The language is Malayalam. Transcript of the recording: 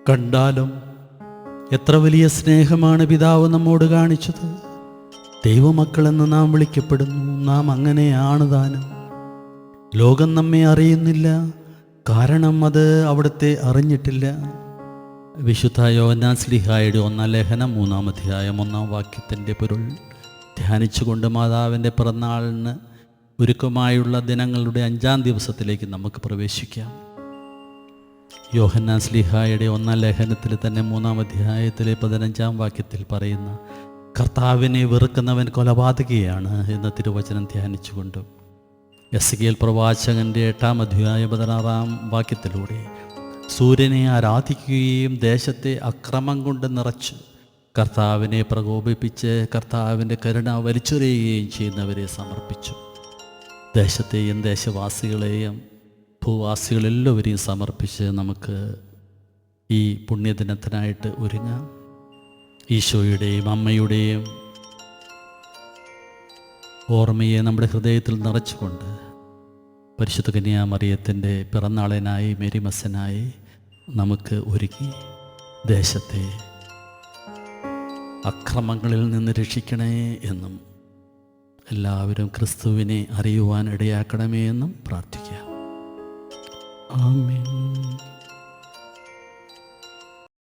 കണ്ടാലും എത്ര വലിയ സ്നേഹമാണ് പിതാവ് നമ്മോട് കാണിച്ചത്. ദൈവമക്കളെന്ന് നാം വിളിക്കപ്പെടുന്നു. നാം അങ്ങനെയാണ് താനും. ലോകം നമ്മെ അറിയുന്നില്ല, കാരണം അത് അവിടുത്തെ അറിഞ്ഞിട്ടില്ല. വിശുദ്ധ യോഹന്നാൻ ശ്ലീഹായുടെ 1-ാം ലേഖനം 3-ാം അധ്യായം 1-ാം വാക്യത്തിൻ്റെ പൊരുൾ ധ്യാനിച്ചുകൊണ്ട് മാതാവിൻ്റെ പിറന്നാളിന് ഒരുക്കമായുള്ള ദിനങ്ങളുടെ 5-ാം ദിവസത്തിലേക്ക് നമുക്ക് പ്രവേശിക്കാം. യോഹന്നാൻ ശ്ലീഹായുടെ 1-ാം ലേഖനത്തിൽ തന്നെ 3-ാം അധ്യായത്തിലെ 15-ാം വാക്യത്തിൽ പറയുന്ന കർത്താവിനെ വെറുക്കുന്നവൻ കൊലപാതകിയാണ് എന്ന തിരുവചനം ധ്യാനിച്ചുകൊണ്ട് എസെക്കിയേൽ പ്രവാചകൻ്റെ 8-ാം അധ്യായം 16-ാം വാക്യത്തിലൂടെ സൂര്യനെ ആരാധിക്കുകയും ദേശത്തെ അക്രമം കൊണ്ട് നിറച്ച് കർത്താവിനെ പ്രകോപിപ്പിച്ച് കർത്താവിൻ്റെ കരുണ വലിച്ചെറിയുകയും ചെയ്യുന്നവരെ സമർപ്പിച്ചു. ദേശത്തെയും ദേശവാസികളെയും ഭൂവാസികളെല്ലാവരെയും സമർപ്പിച്ച് നമുക്ക് ഈ പുണ്യദിനത്തിനായിട്ട് ഒരുങ്ങാം. ഈശോയുടെയും അമ്മയുടെയും ഓർമ്മയെ നമ്മുടെ ഹൃദയത്തിൽ നിറച്ചുകൊണ്ട് പരിശുദ്ധ കന്യാമറിയത്തിൻ്റെ പിറന്നാളിനായി മേരിമസ്സനായി നമുക്ക് ഒരുക്കി ദേശത്തെ അക്രമങ്ങളിൽ നിന്ന് രക്ഷിക്കണേ എന്നും എല്ലാവരും ക്രിസ്തുവിനെ അറിയുവാൻ ഇടയാക്കണമേ എന്നും പ്രാർത്ഥിക്കാം. ആമേൻ.